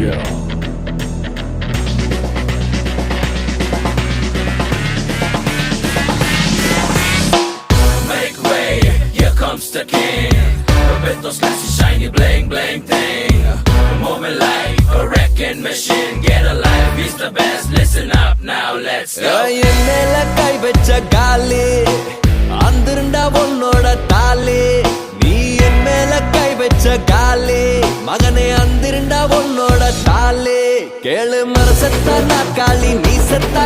Yeah. Make way, here comes the king. Roberto's classy shiny bling bling thing. Moment like a wrecking machine. Get alive, he's the best. Listen up now, let's go. என் மேல கை வச்ச காலி அந்திருண்டா உன்னோட தாலி நீ என் மேல கை வச்ச காலி மகனே அந்திருண்டா உன்னோட தாலி கேளு மரசத்தா நாக்காளி நீ செத்தா